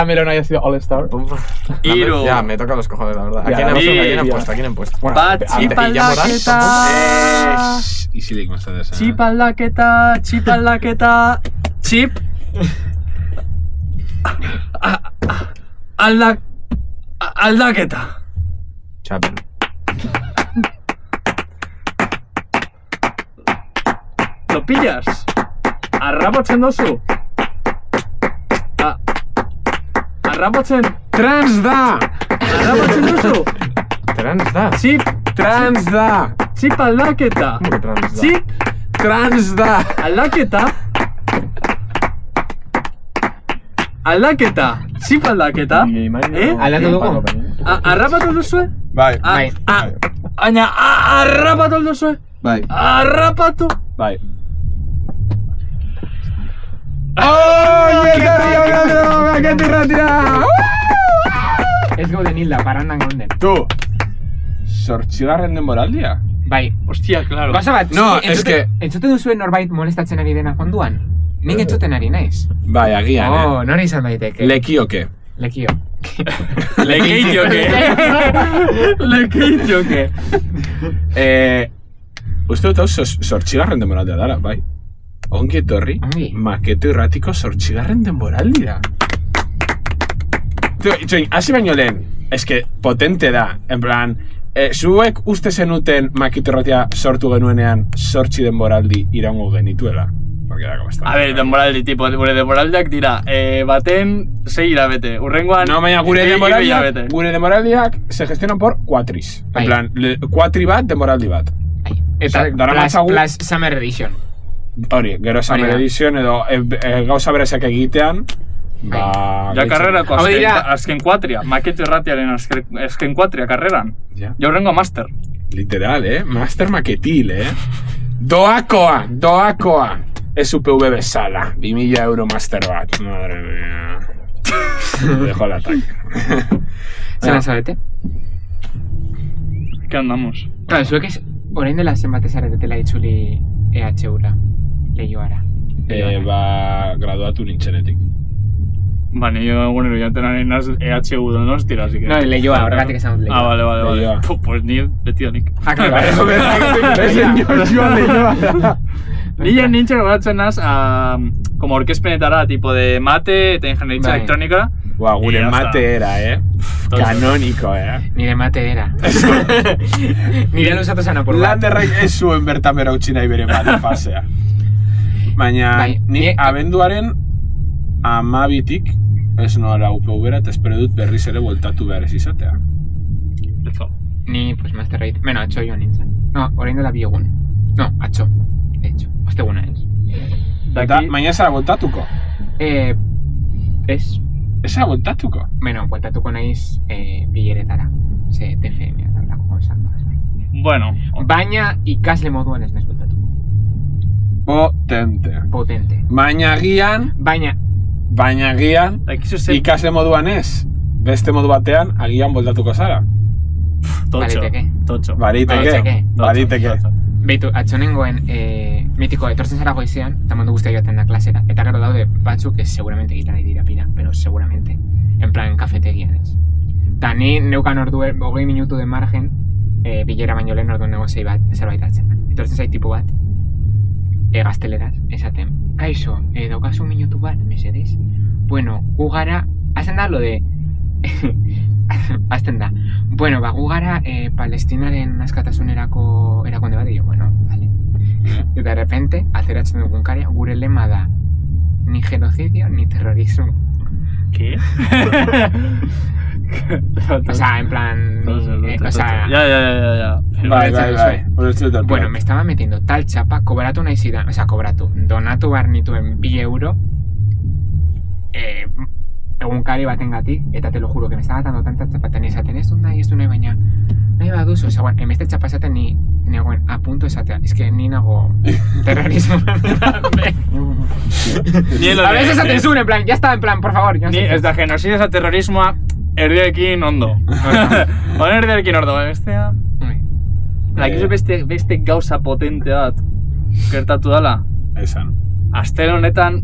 Cameron haya sido All-Star. Iru. Ya, me toca los cojones, la verdad. ¿A quién han puesto? Bueno, Txipaldaketa. Isilik mazten desan. Txipaldaketa. Txip. Aldaketa. Txapen. Lo pillas? Arrapatzen dozu? Arrapatzen? Trans da! Arrapatzen dozu? Trans da. Txip. Trans da! Txip aldaketa. ¿Cómo que trans da? Txip Trans da! aldaketa. Aldaketa. Txip aldaketa. Aldatu dugu? Arrapatu duzue? Bai. Baina, arrapatu duzue? Bai. Arrapatu? Bai. Ez gauden hilda, parandan gaunden. Tu! Zortzigarren denboraldia? Bai. Hostia, claro. Gauza bat, No, es que... entzuten duzuen norbait molestatzen ari dena fonduan? Nik entzuten ari naiz. Bai, agian, Oh, nori izan daiteke. Lekioke. Lekio. Lekeitioke. Lekeitioke. Uste dut hau zortzigarren denboraldia dara, bai. Ongi etorri, Ongi. Maketo irratiko zortzigarren denboraldira. Txoin, hasi baino lehen, eske potente da, en plan, zuek uste zenuten Maketo irratia sortu genuenean zortzi denboraldi iraungo genituela. Porque da como está. A ver, denboraldi, tipo, gure denboraldiak dira, baten 6 hilabete, urrengoan... No, baina gure hiru denboraldiak, hilabete. se gestionan por cuatris. Bai. En plan, cuatri bat, denboraldi bat. Eta daramatzagu- plus Summer Edition. Hori, gero Summer Hori da. Edition edo gauza berezak egitean, ba... Ja karrerako Hau dira- azken kuatria, Maketo irratiaren azken kuatria karreran. Ja. Ja urrengo master. Literal, Master maketil, Doakoa. Ez UPV bezala, 2.000 euro master bat. Madre mía. Dejo el ataque. Zena zabete? ¿Qué andamos? Claro, zuek ez, orain dela zenbat ezaretetela itzuli EHU-ra, lehioara. Ba, graduatu nintzenetik. Ba, nio egunero jaten ari naz EHU Donostira, así que... No, lehioa, horregatik esan dut lehioa. Vale. Leioa. Pues ni beti honik. Ah, claro. Nien nintzen horatzen naz, como orkezpenetara, tipo de mate eta ingenieritza Bai. elektronika. Ba, gure Ya está. mate era, Kanoniko, Nire mate era. Nire luzatu zana por bat. Landerrek ez zuen bertan bera utzi nahi bere mate fasea. Baina, Bai, ni abenduaren 12tik ez noala UPV-ra eta espero dut berriz ere bueltatu behar ez izatea. Ni, pues, master rate. Bueno, atxo joan nintzen. No, orain dela 2 egun. No, atxo. De hecho, osteguna ez. Eta, maina zara bueltatuko? Ez. Ez zara bueltatuko? Bueno, bueltatuko naiz bileretara. Ze TFM eta blako gauzak. Bueno, Baina ikasle moduan ez naiz bueltatuko. Potente. Potente. Baina agian, dakizu ze ikasle moduan ez. Beste modu batean, agian bueltatuko zara. totxo. Bariteke. Beitu, atxonengoen mitiko etortzen zara goizean, eta mundu guztia joaten da klasera. Eta gero daude batzuk ez seguramente egiten nahi dira pira, pero seguramente. En plan, kafetegian ez. Ta ni neukan 20 minutu de margen, bilera baino lehen orduan negozei bat, zerbait hartzen. Etortzen zait tipo bat, gazteleraz, esaten. Kaixo, daukazu minutu bat, mesedez? Bueno, gu gara, hasten da lo de... Azten da. Bueno, gu gara Palestinaren askatasunerako erakunde bat, jo, bueno, vale. Y de repente, atzeratzen dugun karia, gure lema da ni genocidio ni terrorismo. ¿Qué? O sea, en plan... o sea... Ya. Bai. Bueno, me estaba metiendo tal chapa, kobratu nahi zidan, o sea, donatu behar nituen 2 euro, egunkari batengatik, eta te lo juro, que me estaba dando tanta chapa, eta esaten ez du nahi, baina nahi baduzu, o sea, bueno, emeste chapa esaten ni negoen a punto esatea, es que ni nago terrorismo. A veces esaten zuen, en plan, ya está, en plan, por favor. Ni ez da genocidio eta terrorismoa erdiekin ondo. Hone erdiekin ondo, bestea... Lakizu beste gauza potente bat gertatu dela. Esan. Astel honetan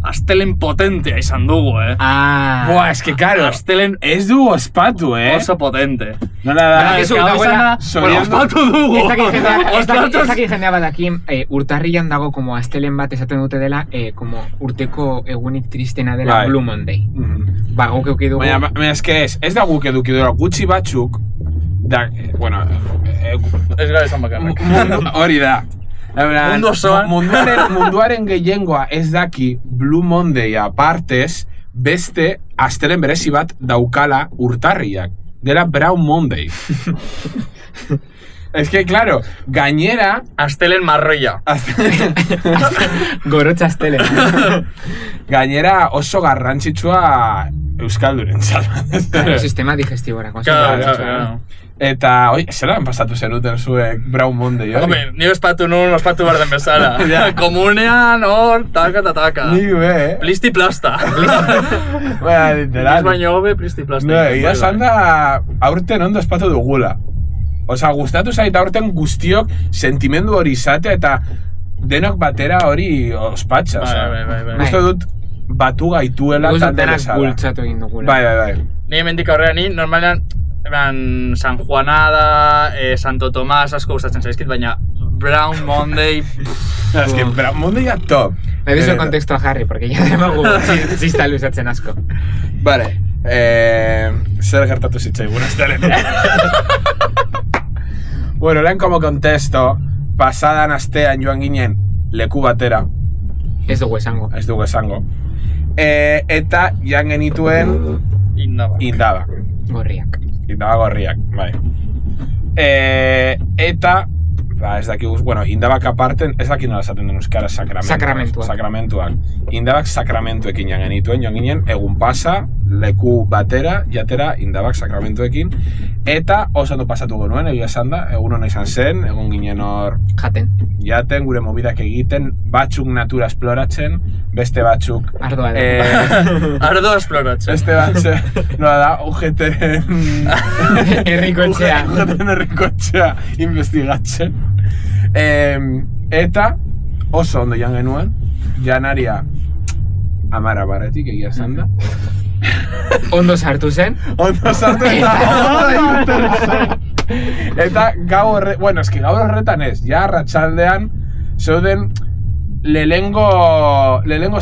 astelen potentea izan dugu, Buah, es que claro, astelen ez dugu ospatu, oso potente. Nola da, Badakizu, Gau dagoela- izan da, ospatu dugu! Ez dakit jendea badakin, urtarrian dago como astelen bat esaten dute dela, como urteko egunik tristena dela Bai. Blue Monday. Ba, guk euki dugu. Baina, eske ez da guk eduki dura, gutxi batzuk, da, bueno, Ez gara esan bakarrak. hori da. Mundu osoan. Munduaren gehiengoa ez daki Blue Monday apartez, beste astelen berezi bat daukala urtarriak. Dela Brown Monday. Es que, claro, gainera... Astelen marroia. Gorotxa astelen. Gainera oso garrantzitsua Euskalduren Claro, sistema digestiborako. Claro. Eta, oi, zelan pasatu zenuten zuek Brown Monday, hori? Hombre, ni ospatu nun, ospatu behar den bezala. Ja. Komunean, hor, taka ta taka. Ni be, Plisti plasta. Baina, literal. Pliz baino hobe, plisti plasta. No, egia esan da, aurten ondo espatu dugula. Osa, gustatu zait aurten guztiok sentimendu hori izatea eta denok batera hori ospatxa, osa. Bai. Gusto dut batu gaituela Guztu talde denak bezala. bultzatu egin dugula. Bai. Ni hemendik aurrera, ni normalean, San Juanada, Santo Tomás asko gustatzen zaizkit, baina Brown Monday... Es que Brown Monday ya top. Me dizu kontextua jarri, porque ya demagu txista luzatzen asko. Vale. Zer gertatu zitzaigun astelen. Bueno, lehen como kontesto, pasadan astean joan ginen leku batera, Ez dugu esango. ez dugu esango. Eta jan genituen Indaba. Gorriak. Indaba gorriak, bai. Eta, ba, ez dakik, bueno, Indabak aparten, ez dakik nola esaten den euskara sakramentuak. Indabak sakramentuekin jan genituen, joan ginen, egun pasa, leku batera, jatera, Indabak sakramentuekin, eta oso ondo pasatu genuen, egia esan da, egun hona izan zen, egun ginen hor jaten, gure mobidak egiten, batzuk natura esploratzen, beste batzuk... Ardoa da. Ardo esploratzen. Beste batzuk, nola da, UGTren... Herrikotxea. UGTren herrikotxea investigatzen. Eta oso ondo jan genuen, janaria amara barretik egia esan da. Ondo sartu zen. Ondo sartu eta eta gau horretan ez, ja arratsaldean zeuden lehengo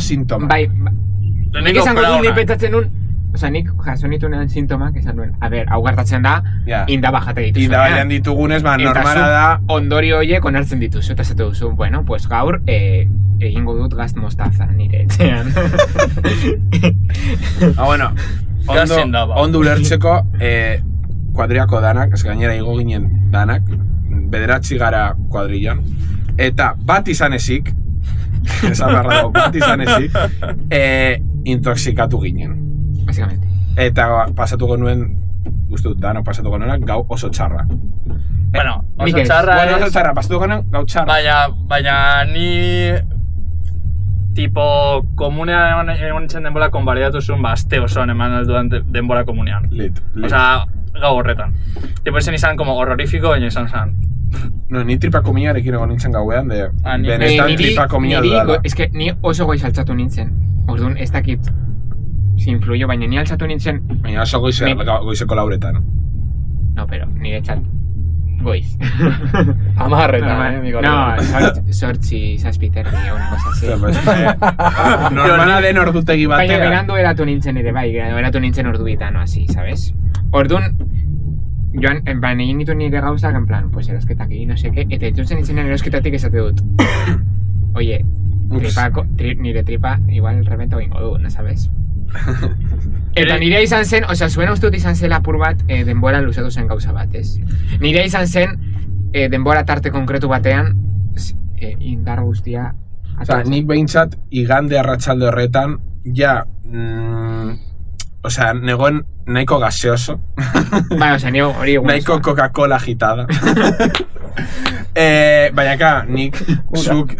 sintoma. Bai, nik esango du nik petzatzen nun, oza, nik jaso nituen sintomak esan nuen, a ber, hau gertatzen da, Indaba jate dituzu. Indaba jan ditugunez, ba, normala da... Ondorio horiek onartzen dituzu, eta zatu duzu, bueno, pues gaur, egingo dut gazt mostaza nire etxean. Bueno, ondo ulertzeko, kuadriako danak, ez gainera igo ginen danak, bederatzi gara kuadrillan, eta bat izan ezik, esan barra dago, bat izan ezik, intoxikatu ginen. Básicamente. Eta pasatu genuen, uste dut, danok pasatu genuen, gau oso txarra. Bueno, Mikel, oso txarra Bueno, ez, oso txarra, pasatu genuen, gau txarra. baina ni... Tipo, komunean egon nintzen denbora konbariatu zuen, ba, aste osoan eman alduan denbora komunean. Lit. Osa, gau horretan. Tipo, esen izan como horrorifiko, baina izan zan. No, ni tripako minarekin egon nintzen gauean, ni- benestan tripako mina dudala. Es que ni oso goiz altzatu nintzen. Orduan, ez dakit si influyo, baina ni altzatu nintzen. Baina oso goizeko lauretan. No, pero nire txat goiz. Amarretan, mi colega. No, sortzi, zazpiterri, una cosa así. Normala den ordutegi Baina batean. berandu eratu nintzen ere, bai, eratu nintzen ordu bitano, así, ¿sabes? Orduan, joan, en plan, egin ditu nire gauzak, en plan, pues erosketak egin, no sé qué, eta dituzten nintzen erosketatik esate dut. Oye, nire tripa, igual revento egingo du, no sabes? Eta nire izan zen, osea, zuen uste dut izan zela apur bat denbora luzatu zen gauza bat, ez? Nire izan zen denbora tarte konkretu batean indar guztia... Osa, nik behintzat igande arratsalde horretan, ja, osea, negoen nahiko gaseoso. Bai, osea, nire hori egun Nahiko Coca-Cola agitada. Baina ka, nik zuk,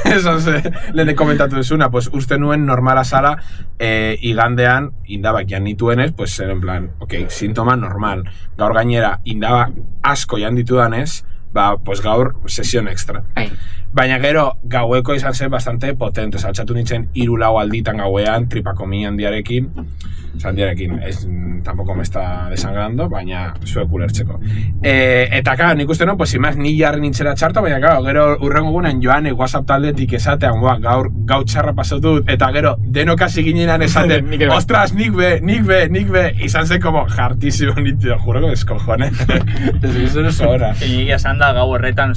esan ze, lehen komentatu duzuna, pues uste nuen normala zala igandean Indabak jan nituenez, pues en plan, ok, sintoma normal. Gaur gainera, Indaba asko jan ditudanez, ba, pues gaur sesion extra. Baina gero, gaueko izan zen bastante potente. Altxatu nintzen 3-4 alditan gauean, tripako minan diarekin. Diarekin, tampoco me está desangrando, baina zuek ulertzeko. Eta, claro, nik uste no, pues, imaz, ni jarri nintzera txarto, baina, claro, gero urrengo gunen joan WhatsApp taldetik esatean, gaur gau txarra pasatut, eta gero, denok hasi ginenan esaten, ostras, nik be, izan zen como jartísimo nitio, juro que descojone. Eso no es hora. Egia esan da gau horretan,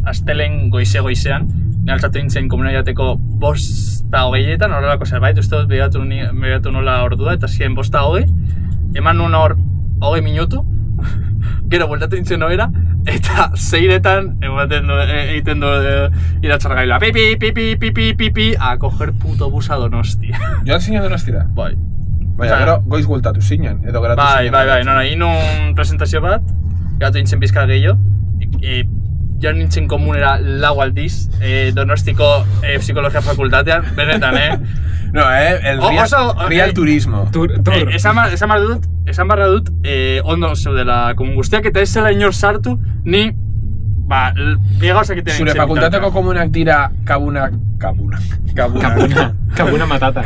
astelen goizean, altzatu nintzen komunitateako 5:20, horrelako zerbait, uste dut begiratu nola ordua, eta ziren 5:20, eman nuen hor 20 minutu, gero bueltatu nintzen noera, eta 6:00 egiten du iratxargaila, pipi, a coger puto busa Donostia. Joan zinen Donostira? Bai. Baina gero goiz bueltatu zinen, edo geratu zinen. Bai, inun presentazio bat, geratu nintzen pizka gehiago, joan nintzen komunera 4 aldiz, Donostiko psikologia fakultatean, benetan, No, el real turismo. Esan barra dut, ondo zeudela komun guztiak, eta ez zela inor sartu, ni, gauzak iten zure fakultateko komunak dira Kabuna matata.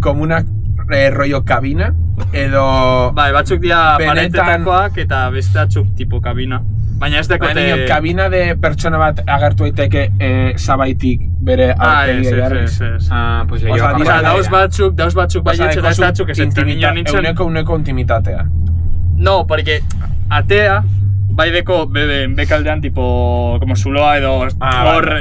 Komunak rollo kabina, edo... batzuk dira paretetakoak eta beste batzuk tipo kabina. Baina ez dekote... kabina de pertsona bat agertu daiteke zabaitik bere aurpegia jarriz. Pues dauz batzuk baietxe da ez batzuk ez nintzen... Uneko intimitatea. No, porque atea, baideko bekaldean tipo como zuloa edo hor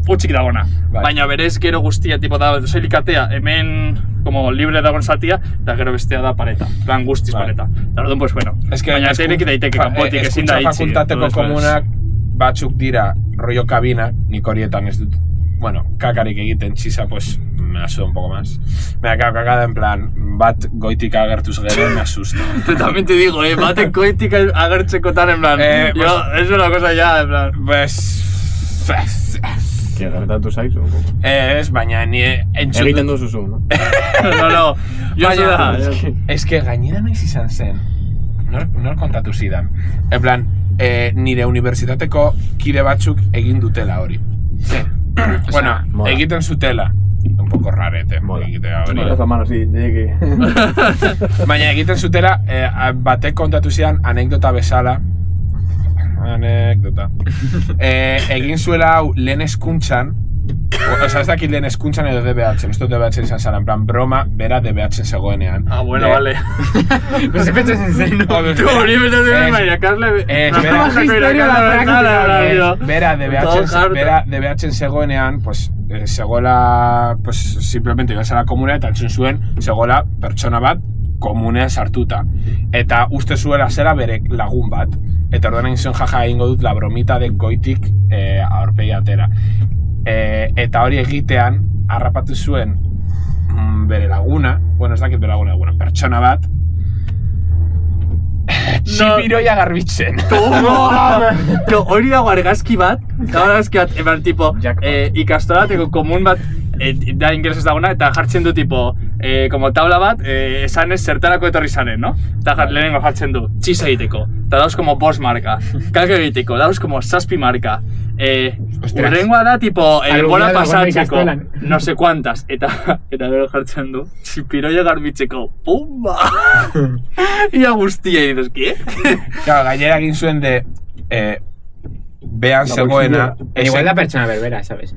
utxik dagona. Baina berez gero guztia tipo da soilik atea, hemen como libre dagoen zatia, eta gero bestea da pareta, plan guztiz pareta. Eta orduan, pues bueno, baina ateirek daiteke kanpotik ezin da itxi. Fakultateko komunak batzuk dira rollo kabina, nik horietan ez dut, bueno, kakarik egiten txisa, pues me asuda un poco más. Me acabo cagada en plan, bat goitik agertuz gero me asusta. También te digo, batek goitik agertzekotan en plan, es una cosa ya, en plan. Pues... Gertatu zaizu? Ez, baina ni entzun... Egiten duzuzu, no? No, baina, es que gainera noiz izan zen. Nor kontatu zidan. En plan, nire unibertsitateko kide batzuk egin dutela hori. Bueno, egiten zutela. Un poco rarete. Baina egiten zutela, batek kontatu zidan anekdota bezala. Egin zuela hau lehen eskuntzan, ez dakit lehen eskuntzan edo DBH-en, ez dut DBH-en izan zara, en plan broma, bera DBH-en zegoenean. Bueno, vale. Pues se petzen zen, no? Tu hori betzen Maria Carle... Bera DBH-en zegoenean, pues zegoela, pues simplemente iba zara komuna eta entzun zuen, zegoela pertsona bat komunea sartuta. Eta uste zuela zera bere lagun bat. Eta orduan egin zuen jaja egingo dut la bromita de goitik aurpegi atera. Eta hori egitean, harrapatu zuen bere laguna, bueno, ez dakit bere laguna, pertsona bat, txipiroia garbitzen. No, hori dago argazki bat, eban tipo, ikastorateko komun bat, da ingresos dagona, eta jartzen du tipo, como tabla bat, esanez zertarako etorri zanen, no? Eta lehenengo jartzen du, txisa egiteko, eta dauz como 5 marka, kalko egiteko, dauz como 7 marka, urrengoa da tipo, bola pasatzeko, no sé cuantas, eta gero jartzen du, txipiroia garbitzeko, pumba! Ia guztia, y dices, ¿qué? Claro, gainera egin zuen de, behan zegoena... Igual da pertsona berbera, ¿sabes?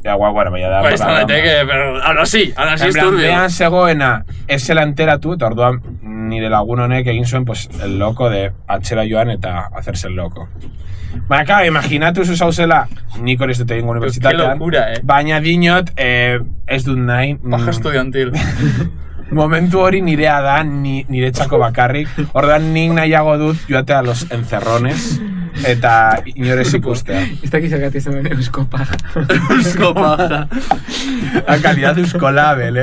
Ya, bueno, baina da... Pues pero ahora sí es turbio. Behan zegoena, ez zela enteratu, eta orduan nire lagun honek egin zuen, pues, el loco de atxera joan eta hacerse el loco. Baina, claro, imaginatu zauzela, nik hori ez dut egingo unibertsitatean. Qué locura, Baina dinot, ez dut nahi... Paja estudiantil. Momentu hori nirea da, nire txako bakarrik. Orduan nik nahiago dut joatea los encerrones. Eta inorez ikustea. Ez dakiz zergatik zen eusko paja. Eusko paja. A calidad eusko label,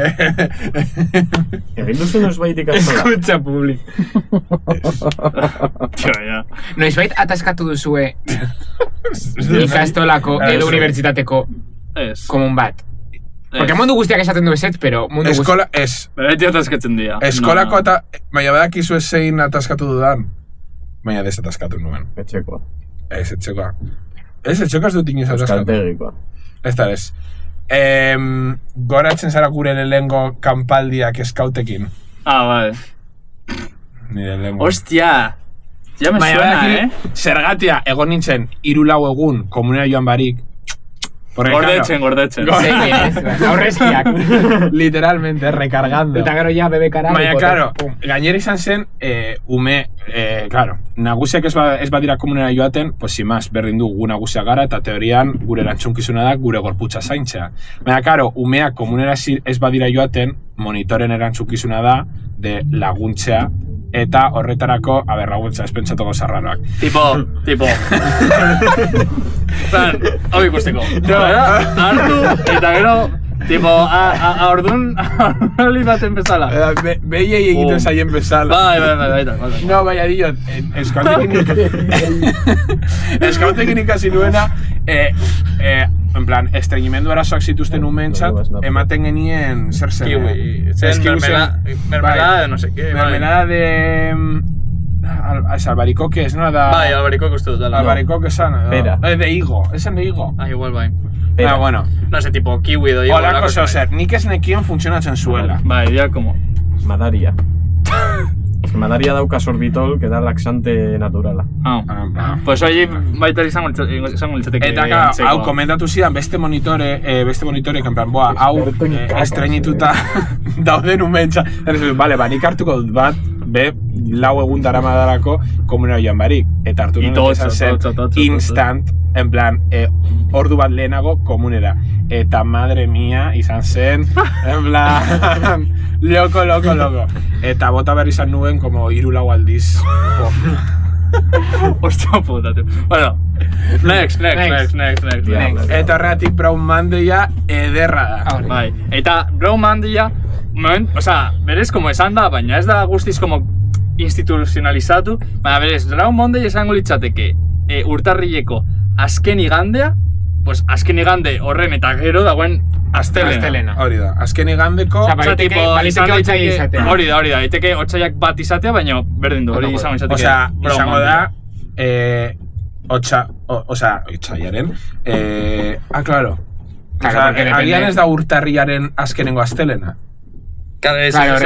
Egin duzu noizbait ikastola. Eskutza publik. Tio, ja. Noizbait ataskatu duzue ikastolako edo unibertsitateko komun bat. Porque mundu guztiak esaten du eset, pero mundu guztiak... Eskola, ez. Beti ataskatzen dira. Eskolako eta... Baina badakizu ez zein ataskatu dudan. Baina desataskatu nuen. Etxekoa. Ez, etxekoa. Ez, etxokaz dut inoz aurrezkatu. Euskaltegikoa. Ez da, ez. Goratzen zara gure lehengo kanpaldiak eskautekin. Vale. Nire lehengo. Hostia! Ya me suena, Zergatia, egon nintzen, 3-4 egun komunera joan barik. Gordetzen. Aurrezkiak. Literalmente, recargando. Eta gero ja bebekara. Baina, claro, gainera izan zen, claro, nagusiak ez badira komunera joaten, pues sin más, berdin du gu nagusiak gara, eta teorian gure erantzunkizuna da gure gorputza zaintzea. Baina, claro, umeak komunera ez badira joaten, monitoren erantzunkizuna da, de laguntzea, eta horretarako, laguntza, espentsatuko zarraroak. Tipo. Plan, hau ikusteko. Hartu, eta gero, tipo, orduan hori baten bezala. Behiei egiten zaien bezala. Bai. No, bai, adiot, eskautekin ikasi nuena, en plan, estreñimendu arazoak zituzten umentzat, ematen genien zer zen. Kiwi. Mermelada de no sé qué. Mermelada de... Albarikoke, ez no da... Bai, albarikoke uste dut. Albarikoke esan... Pera. De higo, esan de higo. Igual bai. Bueno. No sé, tipo, kiwi edo higo. Olako zer, nik ez nekien funtzionatzen zuela. Bai, ya como... Madaria. Madaria dauka sorbitol, que da laxante naturala. Pues hori baita izango litzateke. Eta hau komentatu zidan beste monitore, en plan, hau estreñituta dauden umentza. Vale, nik hartuko dut bat, lau egun daramadarako komunera joan barik. Eta hartu nuen izan zen instant, en plan, ordu bat lehenago komunera. Eta madre mía izan zen, en plan, loko. Eta bota behar izan nuen como 3-4 aldiz. Hostia puta, tío. Bueno, next. Eta horregatik Brown Monday-a ederra da. Bai, eta Brown Monday-a, berez, como esan da, baina ez da guztiz como instituzionalizatu, baina berez, Brown Monday esango litzateke urtarrileko azken igandea, pues azken igande horren eta gero dagoen astelena. Hori da, azken igandeko... Baliteke otxai izatea. Hori da, daiteke otxaiak bat izatea, baina berdin du, hori izango izateke. Izango da, otxaiaren... claro. Agian ez da urtarriaren azkenengo astelena. Izango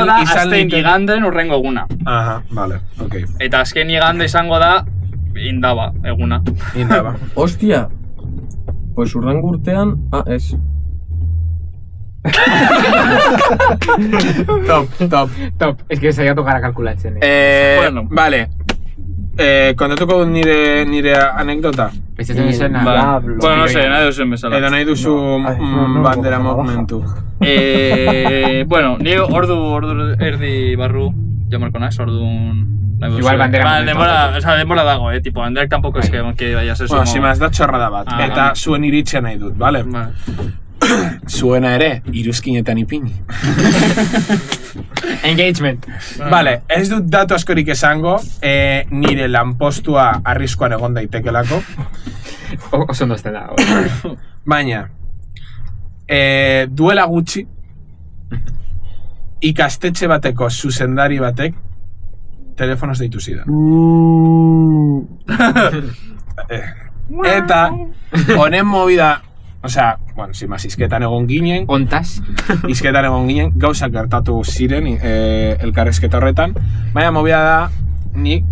da azken iganden urrengo eguna. Aha, vale, ok. Eta azken igande izango da indaba eguna. Indaba. Hostia! Pues urrengo urtean... ez. Top. Ez que saiatu gara kalkulatzen. Vale. Kontatuko dut nire anekdota. Bestetzen izena. Bueno, no sé, nahi duzen bezala. Edo nahi duzu bandera momentu. Bueno, ni ordu erdi barru jamarko naz, orduan... Igual bandera momentu. Denbora dago, tipo, banderak tampoco es que vaya a ser... Bueno, si más da txorrada bat. Eta zuen iritzia nahi dut, vale? Zuena ere, iruzkinetan ipini. Engagement. Vale, ez dut datu askorik esango, nire lanpostua arriskoan egon daitekelako. Oso ondo ez da. Baina, duela gutxi, ikastetxe bateko zuzendari batek telefonoz deitu zidan. Eta, honen movida, izketan egon ginen. Ontaz. Izketan egon ginen, gauzak gertatu ziren elkarrezketa horretan. Baina, movida da, nik...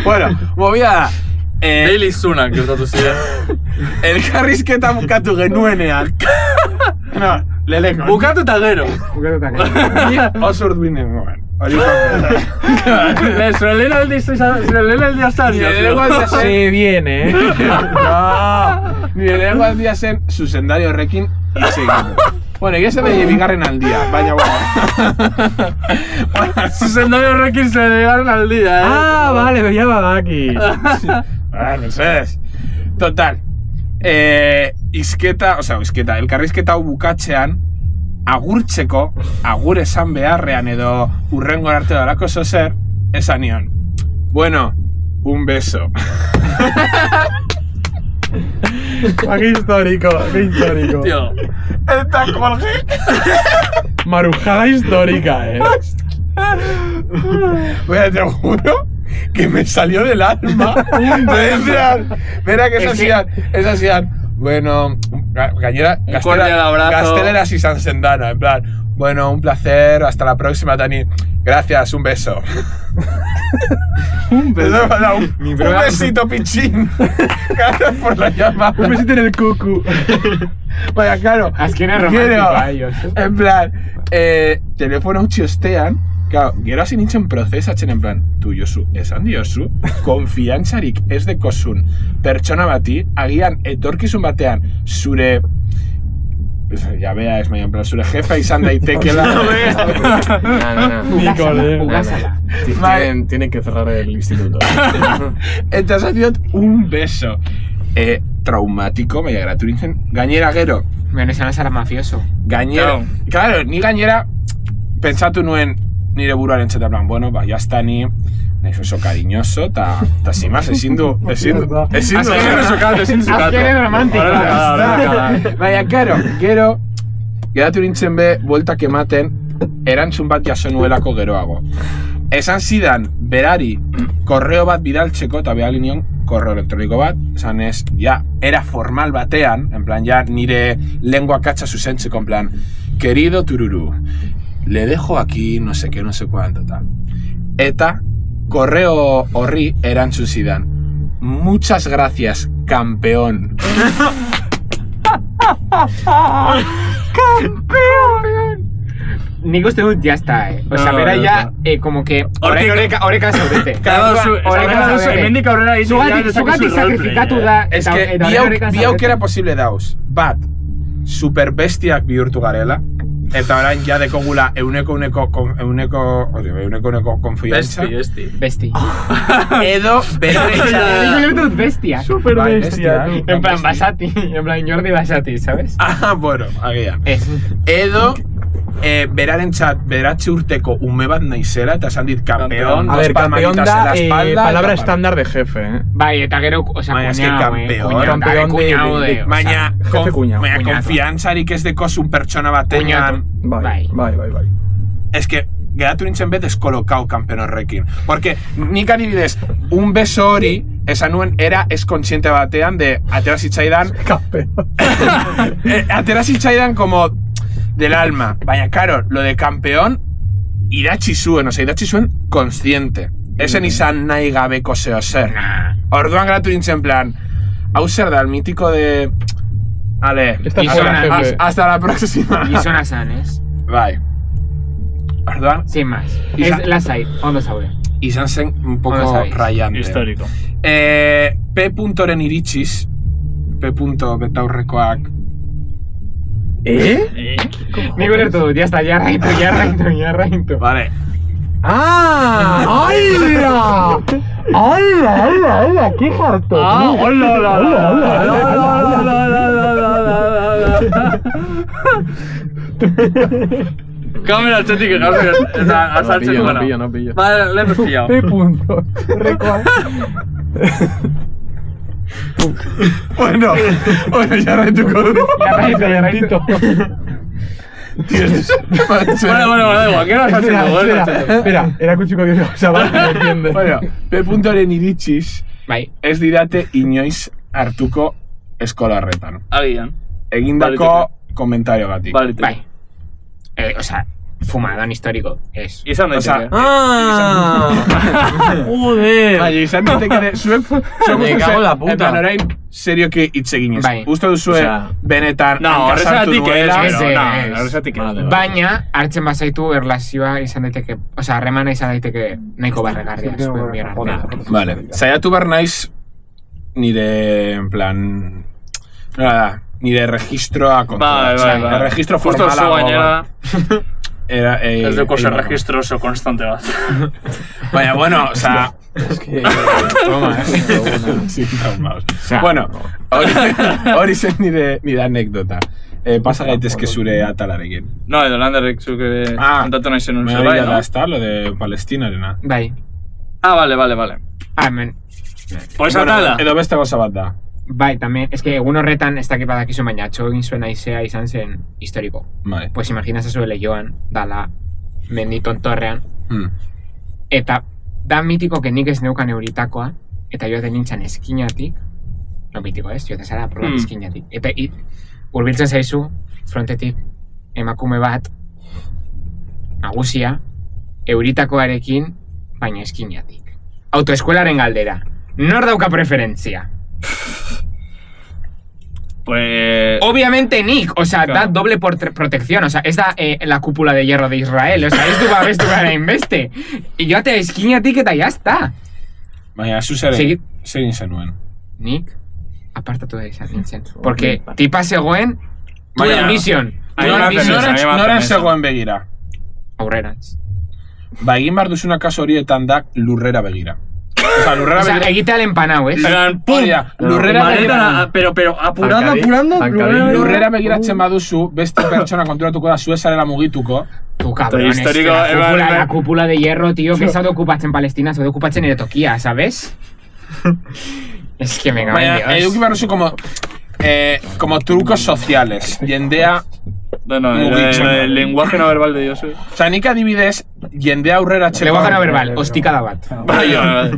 Bueno, movida da... Daily Zunak gertatu ziren. Elkarrizketa bukatu genuenean. No, leleko. Bukatu eta gero. Oso orduinen goen. Zure lehen aldia zari. Se viene, Nire lehen aldia zen zuzendari horrekin izegin. Bueno, egia zen bigarren aldia, baina zuzendari horrekin zen bigarren aldia, vale, ya badaki. Mercedes. Total. Izketa, elkarrizketa hau bukatzean, agurtzeko, agur esan beharrean edo urrengo arte dolako zozer, esan nion. Bueno, un beso. Qué histórico. Tío. Eta colgué. Marujada histórica, Bueno, te juro que me salió del alma. Mira que es hacían, bueno, gañera, Gasteleras y San Sendana, en plan, bueno, un placer, hasta la próxima, Dani. Gracias, un beso. un besito, pichín. Gracias por la llamada. Un besito en el cucu. Vaya, claro. Es que no es romántico a ellos. En plan, telefono utzi ostean, claro, gero hasi nintzen prozesatzen, en plan, tu Josu, esan diozu, konfiantzarik ez dekozun pertsona bati, agian etorkizun batean, zure... Ya vea, es en plan, zure jefa izan daitekela. Ugásala. Tienen que cerrar el instituto. Entonces diot un beso. Traumático, baina geratu nintzen. Gainera gero. Bueno, esan zara mafioso. Gainera, claro, ni gainera pentsatu nuen nire buruaren txeta plan, bueno, ba, jazta ni naiz oso cariñoso, ta sin más, ezin du Azken romantiko. Baina, gero, geratu nintzen be, bueltak ematen, erantzun bat jaso nuelako geroago. Esan zidan, berari, korreo bat bidaltzeko, eta behar nion, korreo elektroniko bat, esan ez, ja, era formal batean, en plan, ja, nire lengua katxa zuzentzeko, en plan, querido tururu, le dejo aquí, no sé qué, no sé cuánto, tal. Eta, korreo horri erantzun zidan, muchas gracias, campeón. ¡Campeón! Nik uste dut jazta, Osa, bera ya, como que... Horeka zaudete. Hemendik aurrera ditu... Zugatik sakrifikatu da... Ez que, bi aukera posible dauz. Bat, superbestiak bihurtu garela, eta orain ja dekogula euneko konfiantza. Besti. Edo, Nik bestia. Superbestia. En plan, Basati. En plan, Jordi Basati, ¿sabes? Ah, bueno, agian. Ez. Edo, berarentzat, beratxe urteko ume bat naizela, eta esan dit, campeón, a ver, campeón da palabra estándar de jefe, Bai, eta gero, oza, cuñado de... Baina, konfiantzarik ez dekozun pertsona batean... Bai. Es que, geratu nintzen bet deskolokau campeón horrekin. Porque, nik adibidez, un beso hori, esan nuen, era eskontsiente batean de atera zitzaidan... Atera zitzaidan como... del alma. Baina, claro, lo de campeón idatzi zuen, idatzi zuen consciente. Esen izan nahi gabeko zeo zer. Orduan geratu nintzen plan, hau zer da, el mítico de... Ale, hasta la próxima. Gizona zan, ez? Bai. Orduan... Sin más. Lasai, ondo zaude. Izan zen un poco rayante. Histórico. P.ren iritsiz, P.betaurrekoak... Nik ulertu dut, jazta, jarraintu. Vale. ¡Hala! ¡Qué harto! Kamera atzetik azaltzen duena. No pillo. Vale, le hemos pillado. P.ren. Bueno, jarraituko dut. Jarraintu. Bueno, da igual, ¿qué vas haciendo? Espera, erakutsiko dio, oza, bat, me entiende. Bueno, P.ren iritsiz, Bai. ez didate inoiz hartuko eskola horretan. Agian. Egindako komentario gatik. Bai. Osa, fumadón histórico, ez. Izan daiteke. Joder. Bai, izan daiteke, zuek Me cago en la puta. Eta orain, serioki hitz eginez. Bai. Uste duzue, benetan, hankasartu nuela. Horrezatik ez. Baina, hartzen bazaitu erlazioa izan daiteke, oza, harremana izan daiteke nahiko barregarria zuen bion artean. Vale, saiatu behar naiz nire, en plan, nire registroa kontra. Bai. Registro Justo zu formalago. gainera. Ez duko zer registro oso konstante bat. Baina, bueno, oza... Es que... Toma, sin traumaos. Bueno, hori zen nire anekdota. Pasa gaitezke zure atalarekin. No, edo Landerrek zuk kontatu nahi zenun zerbait, no? Está lo de Palestinarena. Bai. Vale. Hemen. Pues atala. Edo beste goza bat da. Bai, también, es que egun horretan ez dakit badakizu, baina atxo egin zuen aizea izan zen historiko. Vale. Pues imagina zazue lehioan, dala mendi tontorrean, eta Da mitiko que nik ez neukan euritakoa, eta joaten nintzen eskinatik, no mitiko ez, joaten zara probat eskinatik. Eta hurbiltzen zaizu, frontetik, emakume bat, nagusia, euritakoarekin, baina eskinatik. Autoeskuelaren galdera, nor dauka preferentzia? Pues... Obviamente nik, o sea, da doble protección, o sea, ez da la cúpula de hierro de Israel, o sea, ez du babestu gara inbeste. Joate eskinatik eta jazta. Baina, zu zerin zenuen. Nik, apartatu da izan nintzen. Porque tipa zegoen, tuel mission. Noren zegoen begira. Aurrerantz. Ba, egin behar duzuna kaso horietan da lurrera begira. O sea, egitea el empanau, ¿eh? Lurrera begira. Pero apurando. Lurrera begiratzen baduzu, beste pertsona konturatuko da zu esarela mugituko. Tu cabrón, histórico, la cúpula de hierro, tío, que se ha ocupatzen Palestina, se ha ocupatzen en Tokia, ¿sabes? Es que me cago en Dios. Eduki behar duzu como trucos sociales. Jendea... el lenguaje no verbal de Dios. O sea, nik adibidez, jendea aurrera txeko... Lenguaje no verbal, ostikada bat.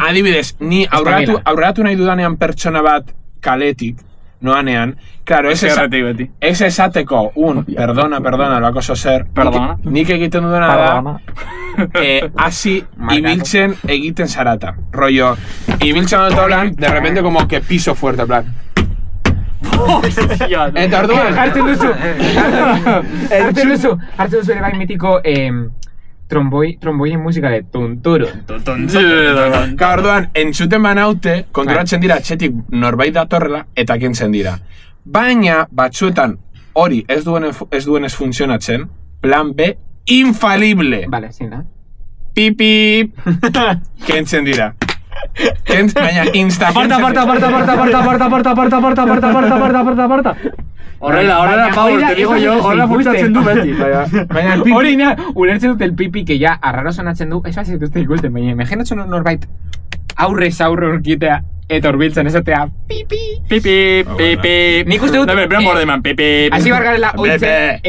Adibidez, ni aurreratu nahi dudanean pertsona bat kaletik, noanean, claro, ez esateko perdona, bako zozer, nik egiten dudana da, hasi ibiltzen egiten zarata. Rollo, ibiltzen dut holan, de repente como que piso fuerte, plan. Eta orduan, hartzen duzu ere bai mitiko tromboien musika de tunturu. Ka orduan, entzuten banaute, konturatzen dira txetik norbait datorrela eta kentzen dira. Baina, batzuetan hori ez duenez funtzionatzen, plan B, infalible. Vale, zin da. Pipip, kentzen dira. Baina, insta Aparta. Horrela, Pau, te digo yo, horrela funtzionatzen du beti. Baina, hori ina, ulertzen dut el pipi, que ja arraro sonatzen du, ez bazit uste ikusten, baina, imaginatzen norbait aurrez aurre urkitea, eta urbiltzen esatea, pipi. Nik uste dut, hasi bargarela, oitzen,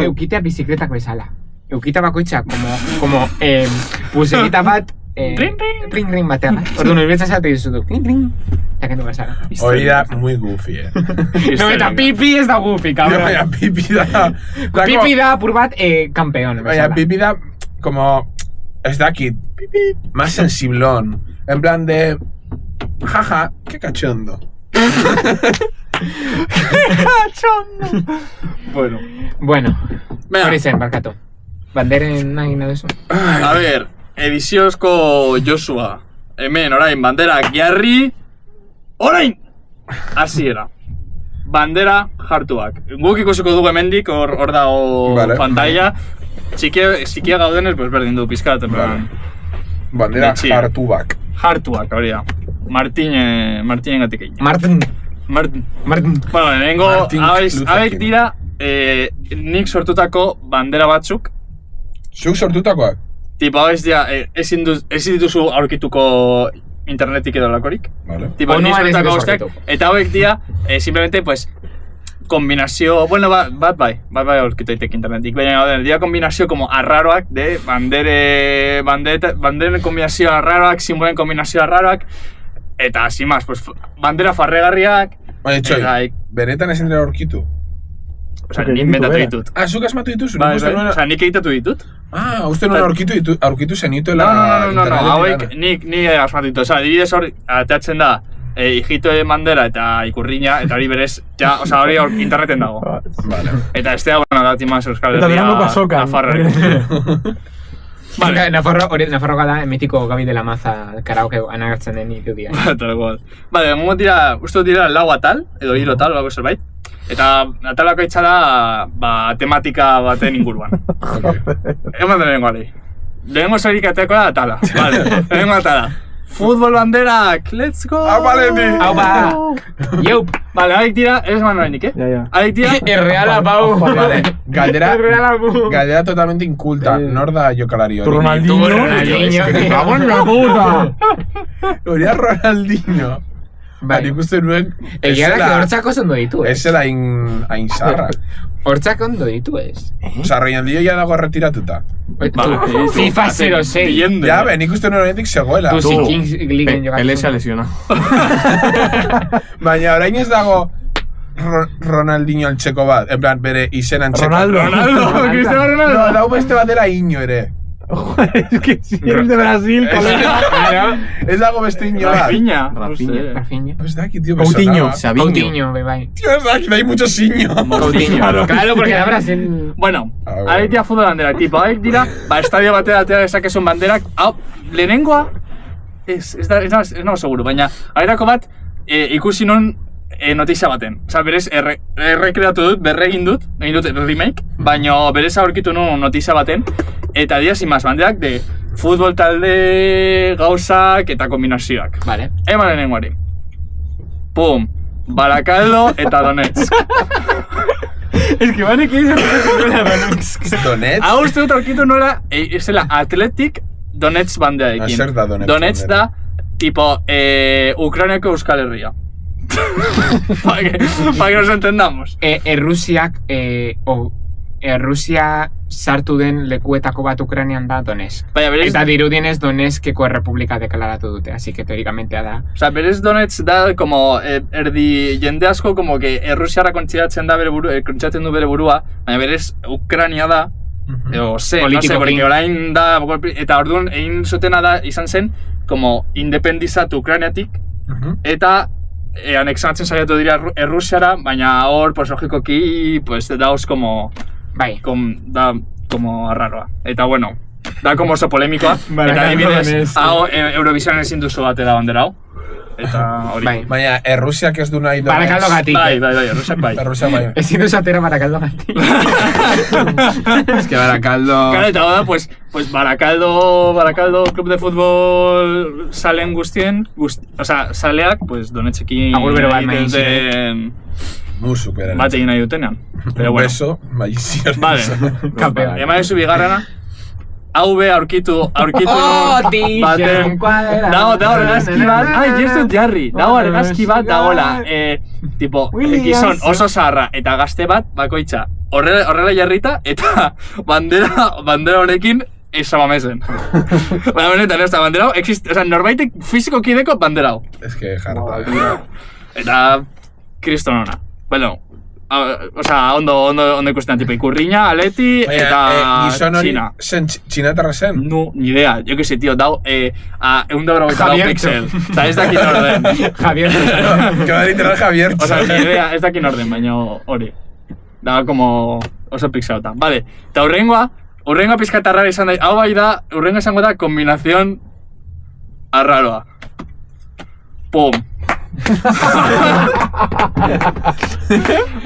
eukitea bizikletak bezala. Eukita bakoitza, como pulserita bat, ring batean. Orduan, urbiltzen zate dizutu, ring, eta kendu bezala. Hori da muy goofy, No, eta pipi ez da goofy, cabrón. Baina, pipi da... Pipi da, pur bat, campeón. Baina, pipi da, como... Ez dakit, pipi, más sensiblón. En plan de... Jaja, qué cachondo. Bueno. Hori zen, barkatu. Banderen nahi nahi duzu? A ver, ediziozko Joshua. Hemen, orain, banderak jarri. Orain! Hasiera. Bandera jartuak. Guk ikusiko dugu hemendik, hor dago pantalla. Txikia gaudenez, pues berdin du pizkat. Bandera jartuak. Jartuak, hori da. Martinen gatik egin. Martin. Bueno, lehenengo, hauek dira, nik sortutako bandera batzuk. Zuk sortutakoak? Tipo, ezin dituzu aurkituko internetik edo lakorik. Tipo, nik sortutako guztiak. Eta hauek dira, simplemente, pues, kombinazio, bueno, bat bai aurkitu daitek internetik. Baina, dira kombinazio como arraroak, de banderen kombinazio arraroak, simbolen kombinazio arraroak. Eta, sin más, pues, bandera farregarriak. Baina, txoi, benetan ezin dira aurkitu? Osa, nik metatu ditut. Zuk asmatu dituzu? Osa, nik egitatu ditut. Uste nuen aurkitu zenituela... No, hauek nik asmatu ditut. Osa, dibidez hori, ateatzen da, hijitoen bandera eta ikurriña, eta hori berez, hori interneten dago. Eta ez da, bueno, da timaz Euskal Herria... Eta berango pasokan. Nafarroa da, emitiko Gabi de la Maza karaoke anagertzen den irudia. Tal cual. Bale, mungo tira, uste dira lau atal, edo hilo tal, bago zerbait. Eta atalako itxa da, tematika baten inguruan. Eman da lehenengoari. Lehenengo zerik ateako da atala. Vale, lehenengo atala. Futbol banderak, let's go! Hau baleti! Hau ba! Yeup! Vale, haik tira, ez man noinik, Haik tira... Erreala, Pau! Vale, galdera totalmente inculta. Nor da jokalari hori? Ronaldinho! ¡Cago en la puta! Hori da Ronaldinho. Nik uste nuen... Egia da que hortzak ondo ditu, Ez zela hain zarra. Hortzak ondo ditu, ez? Osa, Ronaldinho ya dago retiratuta. FIFA 06. Ja, nik uste nuen horretik zegoela. Tu si Kings League jokatzen. Pelé se ha lesionado. Baina orain ez dago Ronaldinho altxeko bat, en plan, bere izenan txeko. Ronaldo, Cristiano Ronaldo. No, dau beste batera Iño ere. es que si eres de Brasil, Claro. Ez dago beste Iño bat. Rafinha. Rafinha. Ez dakit, tío, me Coutinho, sonaba. Coutinho, bai. Tío, ez dakit, hay muchos Iño. Coutinho. Claro, porque da Brasil. Bueno, bueno. ahí dira futbol bandera, tipo, hauek dira, estadio batera atera dezakezun banderak, hau, lehenengoa, ez nago seguru, baina, aurreko bat, ikusi non notizia baten. Osa, berez, errekreatu dut, egin dut remake, baina berez aurkitu nun notizia baten, eta dira sin más, banderak de futbol talde gauzak eta kombinazioak. Vale. Eman lehenengoari. Pum, Barakaldo eta Donetsk. Es que banek egin Donetsk? hau uste dut aurkitu nola, zela Athletic Donetsk bandearekin. Zer da Donetsk Donetsk da, tipo, Ukrainiako Euskal Herria. para que nos entendamos. Rusia sartu den lekuetako bat Ukrainian da Donetsk. Baina berez, Eta dirudienez Donetskeko errepublika deklaratu dute, así que teorikamentea da. o sea, berez Donetsk da, como, erdi jende asko, como que Rusiara kontzidatzen da kontzidatzen du bere burua, baina berez Ukraina da, no sé, porque orain da, eta orduan egin zutena da, izan zen, como, independizatu Ukrainiatik, eta anexatzen saiatu dira Rusiara, baina hor, pues, logikoki, pues, dauz como... Bai. Da como arraroa. Eta bueno, da como oso polemikoa. Eta adibidez, hau Eurovisionen ezin duzu batera bandera hau. Eta hori. Bai. Baina, Errusiak ez du nahi Donetsk. Barakaldo gatik. Bai, Errusiak bai. Errusiak bai. Ezin duzu atera Barakaldo gatik. Es que Barakaldo... Claro, eta da, pues Barakaldo Club de Fútbol salen guztien, o sea, saleak, pues Donetxekin Agur bero bat nahi duten... Muy superen. Bat egin nahi dutenean. Pero Un bueno. beso, maldición. Vale. Campeón. Ema dezu bigarrena. Hau be aurkitu baten... Dago argazki bat... Ai, ez dut jarri. Dago argazki bat dagoela. Tipo, gizon oso zaharra eta gazte bat bakoitza. Horrela jarrita eta bandera honekin esabamezen. Baina benetan, ez da, bandera hau, oza, norbaitek fizikoki deko bandera hau. Es que jarta. Eta, kristonona. Bueno, oza, ondo ikusten, tipo, Ikurriña, Aleti eta Gizon hori, China. Txinatarra zen? No, ni idea, yo que sé, tío, dao, Javier pixel. O sea, ez dakit orden. Javier. Que va literal Javier. O sea, ni idea, ez dakit orden, baina hori. Da, como oso pixelota. Vale, eta urrengoa pizkat arrara izan da, hau bai da, urrengoa izango da, kombinazion arraroa. Pum.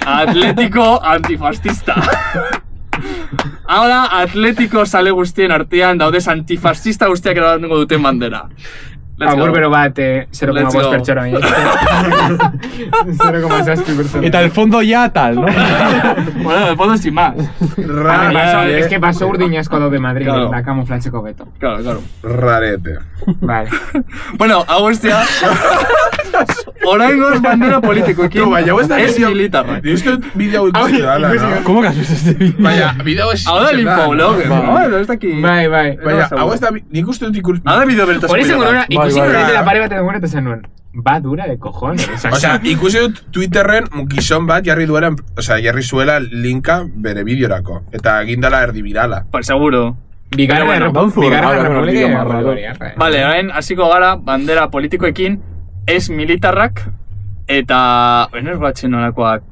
Atlético antifascista. Hau da, Atlético sale guztien artean daudez antifascista guztiak erabatengo duten bandera. Agur bero bat 0,5 pertsona. 0,6 pertsona. Eta el fondo ya tal, ¿no? Bueno, el fondo sin más. Es que pasó urdinazko daude Madrid, Claro. da kamuflatzeko beto. Claro. Rarete. Vale. Bueno, hau guztia... Oraingoz bandera politikoekin. No, baina, hau ez da ez bideo- militarrak. Nik uste dut bideo ikusi dala, no? ¿Cómo que has visto este vídeo? Baina, bideo ez... Hau da linfoblog, no? Ez daki... Bai. Baina, hau ez da... Nik uste dut ikusi... Hau da bideo bertasun. Hori zen nora, ikusi bai. nora de la pare bat edo eta zen nuen. Va dura de cojones. Osea, ikusi dut Twitterren gizon bat jarri duela, jarri zuela linka bere bideorako. Eta egindala erdibirala. Pues seguro. Bigarren Republika Vale. Vale, orain hasiko gara bandera politikoekin, ez militarrak, eta... Bueno, ez batzen nolakoak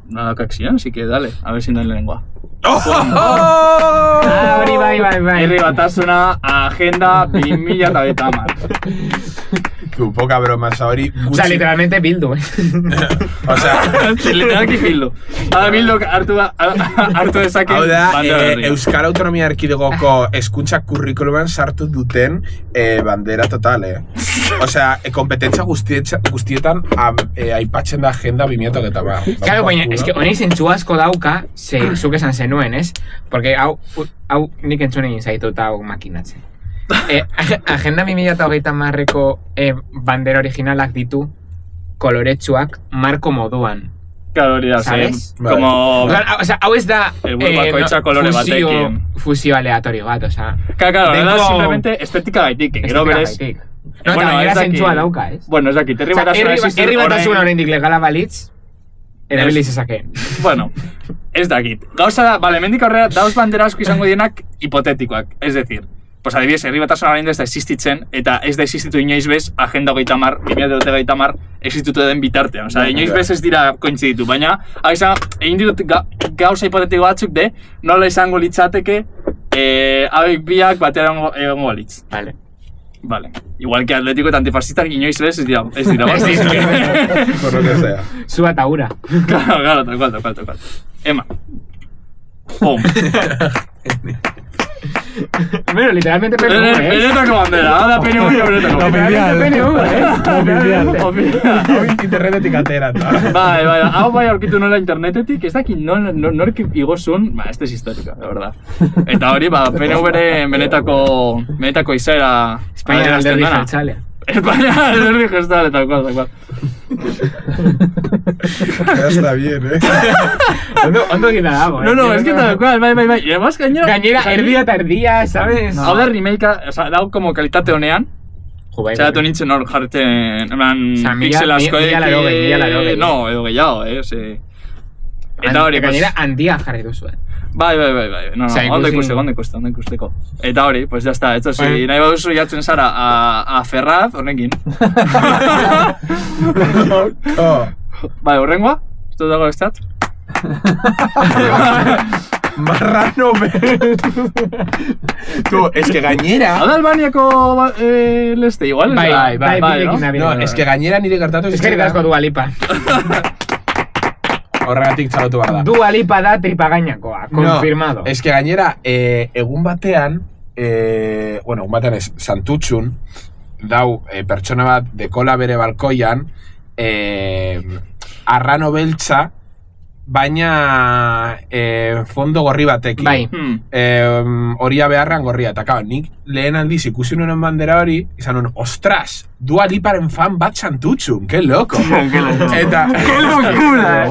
ziren, así que dale, a ver si den lehenengoa. Hori bai. Herri batasuna, agenda 2030. Tu, poca broma, hori gutxi... O sea, literalmente Bildu, Osea, Literalki Bildu. Hada Bildu hartu dezake hau da, bandera berria. Euskal Autonomia Erkidegoko hezkuntza kurrikuluman sartu duten bandera total, Osea, kompetentza guztietan aipatzen da agenda 2030. Claro, baina, es que honi zentzu asko dauka, zuk esan zenuen, ez? Porque hau nik entzun egin zaitut hau makinatzen. Agenda 2030ko bandera originalak ditu koloretsuak marko moduan. Claro, hori da, ¿sabes? como... O sea, hau ez da bakoitza kolore batekin. fusio aleatorio bat, o sea... Claro, da simplemente estetika gaitik, que gero berez... No, eta gainera zentzua dauka, ez? Bueno, ez dakit, herri batasuna oraindik legala balitz, erabiliz ezake. Bueno, ez dakit. Gauza da, bale, mendik aurrera, dauz bandera asko izango dienak hipotetikoak, es decir, pues adibidez, herri batasuna orain ez da existitzen, eta ez da existitu inoiz bez, agenda 30, 2030 existitu den bitartean. Osea, inoiz bez ez dira kointziditu, baina, egin ditut gauza hipotetiko batzuk de, nola izango litzateke, hauek biak batera egongo balitz. Vale. Igual que atlético eta antifascistak inoiz ez dira. Ez dira. Por lo que sea. Sua eta ura. Claro, tal cual. Ema. Pum. Bueno, literalmente PNV, Benetako bandera, da PNV y benetako. Hau internetetik atera. Bai, hau bai aurkitu nola internetetik, ez dakit nork igozun, ez da historika, de verdad. Eta hori, PNV-re benetako izaera... Espainiara alderdi jeltzalea. Espainiara alderdi jeltzalea, tal cual. Ya está bien, Ondo egin dago, No, es que tal cual, bai. Y además, gainera, erdia eta erdia, ¿sabes? Hau da remakea, dau como kalitate honean. Zeratu nintzen hor jartzen, pixel asko mila No, edo gehiago, Eta hori, gainera handia jarri duzu, Bai. No, ondo ikusteko. Eta hori, pues ya está. Esto si nahi baduzu jatzen zara a Ferraz, honekin. Bai, horrengoa? Esto dago estat? Marrano Tú, es que gainera... Hau da Albaniako leste, igual? Bai, no, es que gainera nire gertatu... Es que asko Dua Lipa. Horregatik txalotu behar da. Dua Lipa da tripagainakoa, confirmado. No, es que gainera, egun batean ez, Santutxun, dau pertsona bat dekola bere balkoian, arrano beltza, baina fondo gorri batekin. Bai. Horia beharran gorria. Eta claro, nik lehen aldiz ikusi nuen bandera hori, izan nuen, ostras, Dua Liparen fan bat Santutxun, que loco. Eta... Que locura!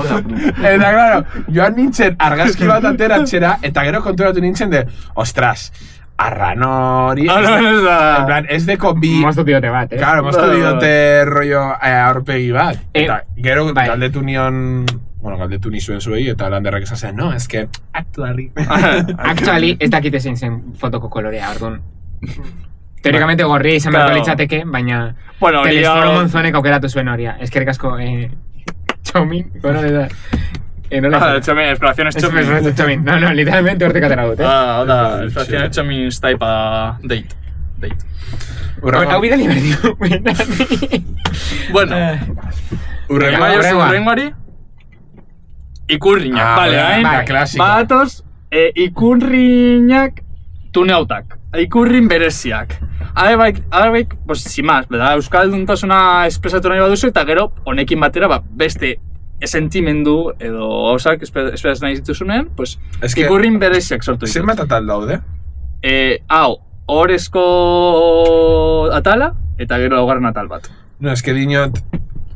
Eta, claro, joan nintzen argazki bat ateratxera, eta gero konturatu nintzen de, ostras, arrano hori... En plan, ez de konbi... Moztu diote bat, Claro, moztu diote rollo aurpegi bat. Eta gero galdetu nion... Bueno, galdetu nizuen zuei, eta landerrak esan zen, no, es que... Actually, ez dakite zein zen fotoko kolorea, orduan. Teorikamente gorria izan beharko litzateke, baina... Telesforo Monzonek aukeratu zuen horia. Eskerrik asko, Txomin, bueno, da... Txomin, esperaciones Txomin. No, literalmente hortik atera dut, Oda, esperaciones Txomin type a date. Hau bida libertiu. Bueno. Urrengoari? Ikurriñak, vale, batoz, ikurriñak tuneutak, ikurrin bereziak. Adebaik, pues, sin más, euskalduntasuna espresatu nahi baduzu, eta gero, honekin batera, beste sentimendu edo hausak esperaz nahi zituzunean, pues, ikurrin bereziak sortu ditu. Zer bat atal daude? Hau, horrezko atala, eta gero laugarren atal bat. No, es que dinot...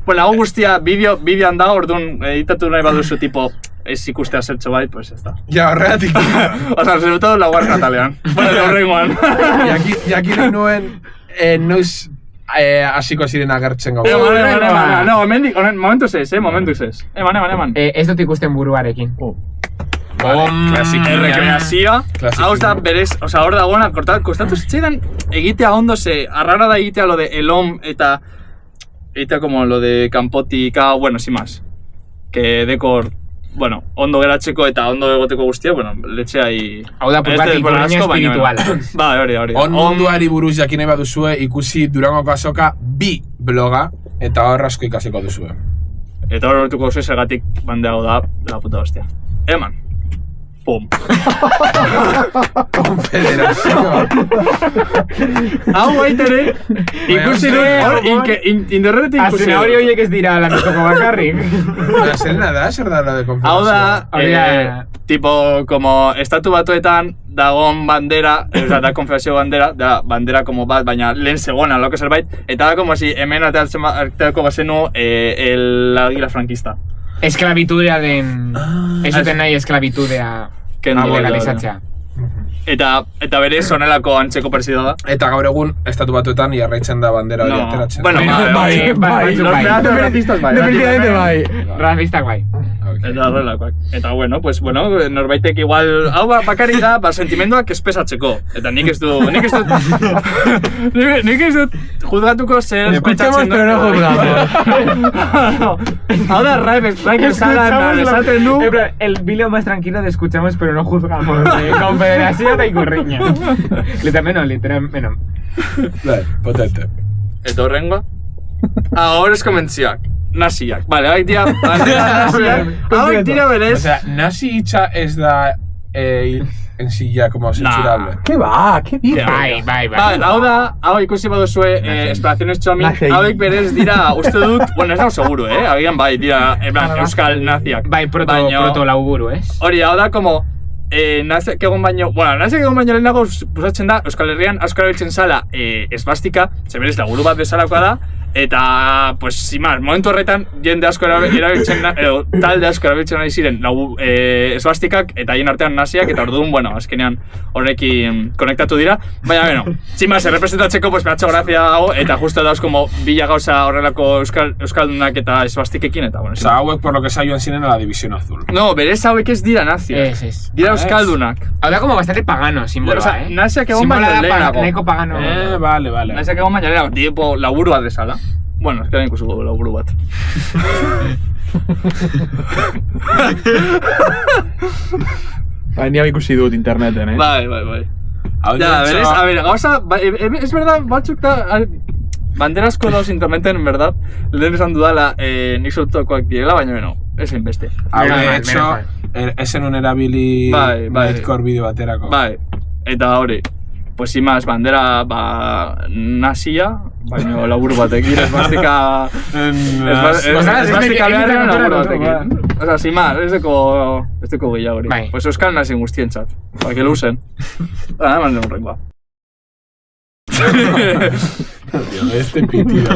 Bueno, hau guztia bideoan da, orduan editatu nahi baduzu, tipo, ez ikustea zertxo bai, pues ez da. Ja, horregatik. Osa, sobre todo laugarren atalean. Bueno, horrengoan. Jakin nuen, noiz hasiko ziren agertzen gau. No, momentuz ez, Eman. Ez dut ikusten buruarekin. Errekreazioa. Hau da berez, oza, hor dagoena, kostatu zitzaidan egitea ondo ze, arrara da egitea lo de elom eta como lo de kanpotika, bueno, sin más. Que dekor, bueno, ondo geratzeko eta ondo egoteko guztia, bueno, letxea i... Hau da purbat ikurriña espirituala. Ba, hori. Onduari buruz jakin nahi baduzue ikusi Durangoko Azoka 2 bloga eta hor asko ikasiko duzue. Eta hor hortuko duzue zergatik bandea hau da la puta hostia. Eman. Pum. Konfederazio. Hau baitere, ikusi dut hor, internetetik ikusi dut. Azena hori horiek ez dira lanetoko bakarrik. Zer da lo de konfederazio? Hau da, tipo, como estatu batuetan dagon bandera, da konfederazio bandera, da bandera como bat, baina lehen segona, loko zerbait, eta da como si hemen ateako bazenu el águila franquista. Esklabitudea den... Ez duten nahi esklabitudea legalizatzea. Eta berez honelako antzeko presio da. Eta gaur egun, estatu batuetan jarraitzen da bandera hori ateratzen. Bueno, Definitivamente bai. Racistak bai. Eta horrelakoak. Eta norbaitek igual, hau bakarrik da, sentimenduak espesatzeko. Eta nik ez dut juzgatuko zer escuchamos pero no juzgamos. Hau da, Raik esala esaten du. El vídeo más tranquilo de escuchamos pero no juzgamos. Confederación de Ikurriña. Literalmente. Bai, potente. Eta horrengoa? Ahora es komentziak. Naziak. Vale, hauek dira naziak. Hauek dira berez. O sea, nazi hitza ez da en sí ya como censurable. ¿Qué va? ¿Qué dices? Bai. Hau ikusi baduzue Esperaciones Txomin, hauek berez dira, uste dut, bueno, ez dago seguro, agian bai, dira, euskal naziak. Bai, proto lauburu, Hori, hau da, como, naziak egon baino lehenago pusatzen da, Euskal Herrian asko erabiltzen zala esbastika, zeberez laburu bat bezalakoa da, eta, pues, simaz, momentu horretan, jende asko erabiltzen, talde asko erabiltzen nahi ziren esbastikak, eta haien artean naziak, eta orduan, bueno, azkenean horrekin konektatu dira. Baina, simaz, errepresentatzeko, pues, behatxo grafia dago, eta justo dauz, como, bila gauza horrelako euskaldunak eta esbastikekin, eta, bueno. Osa, hauek, por lo que saioan ziren, a la División Azul. No, berez hauek ez dira naziak. Ez. Dira euskaldunak. Hau da como bastante pagano, simboloa, Osa, naziak egon baino lehenago. Nahiko pagano. Vale. Naziak egon baino lehenago, tipo, laburu bat desala. Bueno, ez que ikusi laburu bat. Ni hau ikusi dut interneten, Bai. Ja, berez, a ver, gauza, es verdad, batzuk da, banderazko dauz interneten, en verdad, lehen esan dudala, nik sortuakoak direla, baina no, ez beste. Hau, de hecho, esen un erabili Nightcore bideo baterako. Bai, eta hori, pues sin más, bandera, nazia, baina laburu batekin, esbastika... Esbastika beharren laburu batekin. Osa, sin más, ez deko gehiago hori. Pues euskal nazien guztientzat, para que lo usen. Además de un rengoa. Este pitido,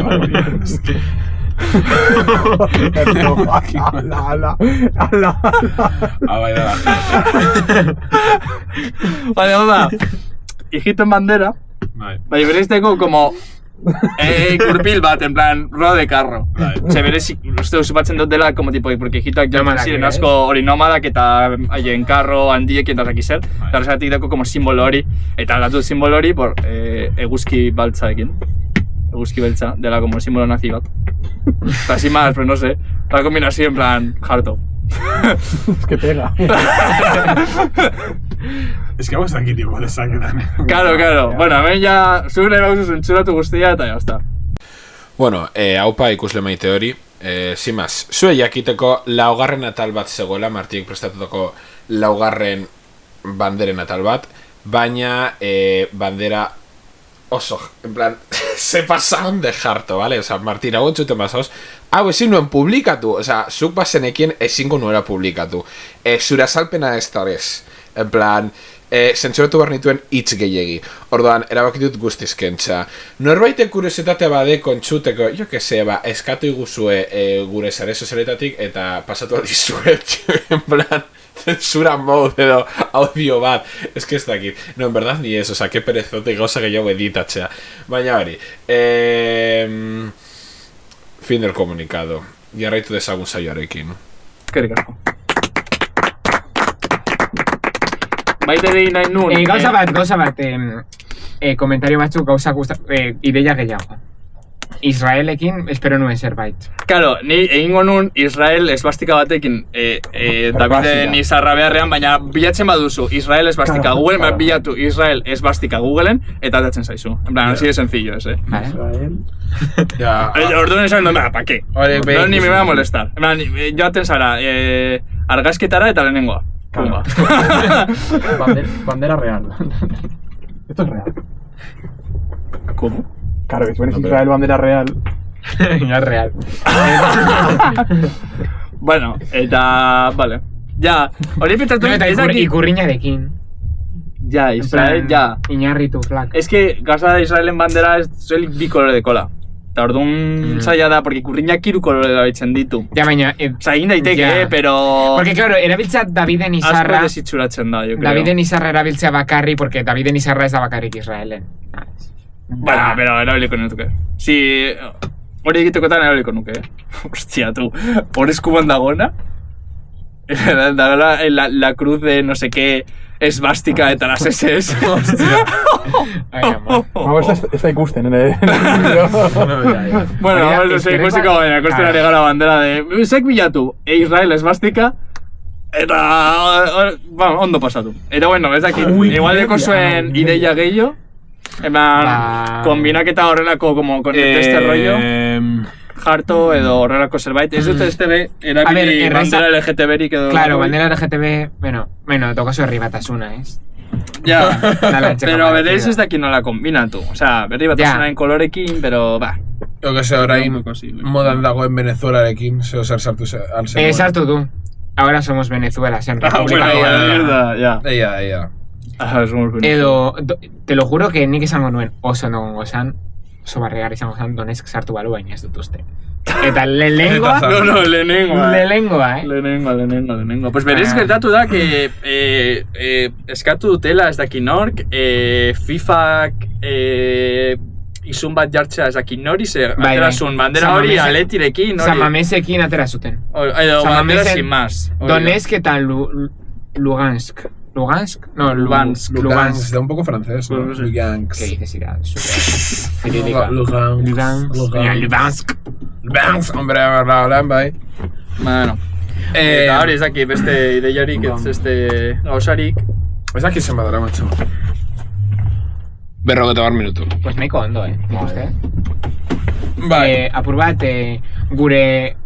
Ala. Bai da. Vale, onda. Hijito en bandera. Bai, berezteko como kurpil bat, en plan, rueda de carro. Se berez, uste usupatzen dut dela, como tipo, porque hijitoak jaman ziren asko hori nomadak eta haien karro handiek eta zaki zer. Eta horregatik dako como simbolo hori, eta aldatu simbolo hori por eguzki baltzaekin. Eguzki beltza, dela como simbolo nazi bat. Eta sin más, pero no sé, la combinación en plan, harto. Es que pega. Es que hau ez dakit igual esaketan. Claro. Bueno, hemen ja, zure bauzu zentzuratu guztia eta jazta. Bueno, haupa ikusle maite hori. Simaz, zue jakiteko laugarren atal bat zegoela, Martiek prestatutako laugarren banderen atal bat, baina bandera oso, en plan, se pasaron de jarto, ¿vale? O sea, Martín, hau entzuten bazauz, hau ezin nuen publikatu, o sea, zuk bazenekien ezingo nuera publikatu. Zure azalpena ez da bez, en plan, zentsuratu behar nituen hitz gehiegi. Orduan, erabakitut guztiz kentza. Norbaitek kuriositatea bade kontsuteko, jo que se, eskatu iguzue gure sare sozialetatik eta pasatu aldizuet, en plan, censura mode edo audio bat. Es que ez dakit. No, en verdad ni ez, o sea, que perezote gauza gehiago editatzea. Baina hori. Fin del comunicado. Jarraitu dezagun saioarekin. Eskerrik asko. Baite egin nahi nun. Gauza bat, komentario batzuk gauza ideia gehiago. Israelekin espero nuen zerbait. Claro, ni egingo nun Israel esbastika batekin Daviden izarra beharrean, baina bilatzen baduzu Israel esbastika Googlen, bilatu Israel esbastika Googlen eta atatzen zaizu. En plan, así de sencillo ese. Orduan esan duen, ¿pa qué? No, ni me va a molestar. En plan, joaten zara argazketara eta lehenengoa. Pumba. Bandera real. Esto es real. ¿Cómo? Claro, que si pones Israel bandera real. No es real. Bueno, eta... Vale. Ja, hori pentsatu... Eta Ikurriñarekin. Ja, Israel, ja. Iñarritu, flak. Es que, gauza de Israelen bandera es soilik bi kolore de kola. Eta orduan zaila da, porque ikurriñak 3 kolore erabiltzen ditu. Ja, baina... Osa, egin daiteke, pero... Porque, claro, erabiltzea Daviden Izarra... Asko desitxuratzen da, yo creo. Daviden Izarra erabiltzea bakarri, porque Daviden Izarra ez da bakarrik Israelen. Bueno, pero erabiliko nuke. Si... Hori egitekotan erabiliko nuke, Hostia, tu. Hor eskuban dagona? La cruz de no sé qué... esbástica eta las SS. Hostia. Ez da ikusten, Bueno, no sé, ikusiko baina, ikusten ari gara bandera de... Zek bilatu, Israel esbástica, eta... ondo pasatu. Eta bueno, ez dakit, igual deko zuen ideia gehiago, eman, kombinaketa horrelako, como, con este rollo, jarto edo horrelako zerbait. Ez dut erabili bandera LGTB-rik edo... Claro, bandera LGTB, bueno, tokazu herri batasuna, ez? Ja, pero berez ez daki nola kombinatu. Osea, berri batasunaren kolorekin, pero, ba... Jo que se, orain modan dagoen Venezuelarekin, zeo zer sartu alzen. Sartu du. Ahora somos Venezuela, zen República. Ya. Edo, te lo juro que nik esango nuen oso nongo zan, oso barregar izango zan, Donetsk sartu balu baina ez dut uste. Eta lehenengoa... Lehenengoa. Pues berez gertatu da, que eskatu dutela ez daki nork, FIFak izun bat jartzea ez daki nori, aterazun bandera hori aletirekin, hori... Samamesekin atera zuten. Edo bandera sin más. Donetsk eta Lugansk. ¿Lugansk? No, Lugansk. Lugansk, da un poco francés, ¿no? Lugansk. ¿Qué dices? Irá, súper... Lugansk. Lugansk, hombre, hablan, bai. Bueno. Eta hori ez daki beste ideiarik, ez este gauzarik. Ez daki zen badara, macho. 50 minutu. Pues nahiko ondo, Uste? Bai. Apur bat, gure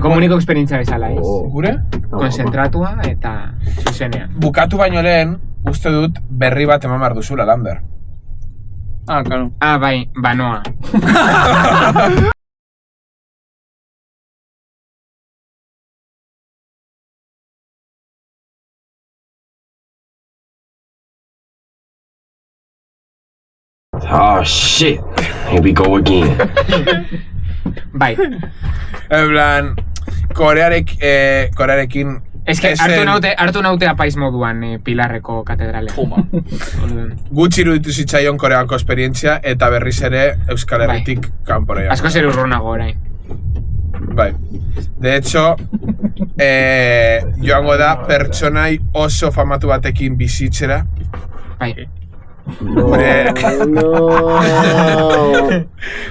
komuniko esperientzia bezala, ez? Gure? Konzentratua eta zuzenean. Bukatu baino lehen, uste dut berri bat eman behar duzula, Lander. Claro. Bai, banoa. Oh shit, here we go again. Bai. En plan, Korearekin... Ez que hartu naute apaiz moduan Pilarreko katedralea. Gutxi iruditu zitzaion Koreako esperientzia eta berriz ere Euskal Herritik kanpora. Asko zer urrunago orain. Bai. De hecho, joango da pertsonai oso famatu batekin bizitzera. Bai.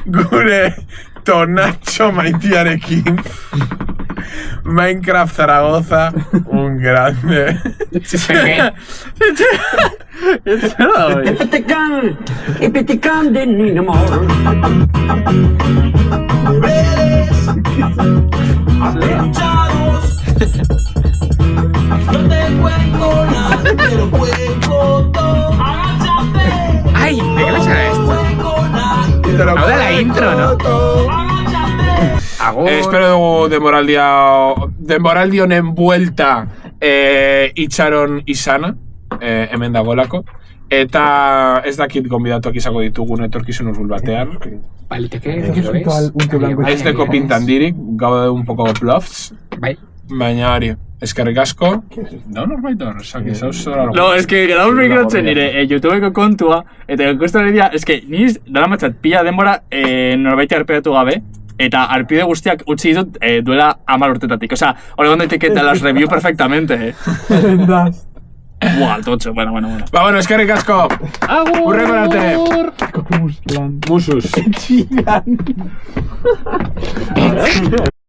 Gure Tonatxo maitiarekin. Minecraft Zaragoza, un grande. Epetecan de Ninamor. Alechados. No te cuento nada, te lo cuento todo. Agáchate. Ay, ¿de qué le suena esto? Ahora la intro, ¿no? Espero dugu denboraldi honen buelta itxaron izana, hemen dagoelako. Eta ez dakit gonbidatuak izango ditugun etorkizun urbul batean. Baliteke, ez deko pintan dirik, gaude un poco bluffs. Bai. Baina hori, eskerrik asko. No, norbaitor, no, es que quedamos migratzen nire YouTubeko kontua, eta ikusten dira, es que niz dara matzat pila denbora norbaiti arpegatu gabe, eta arpide guztiak utzi ditut duela 10 urtetatik. Osea, hori gonda etiketa las review perfectamente, Buah, tocho, bueno. Ba, bueno, eskerrik asko. Agur! Urreko arte. Musus.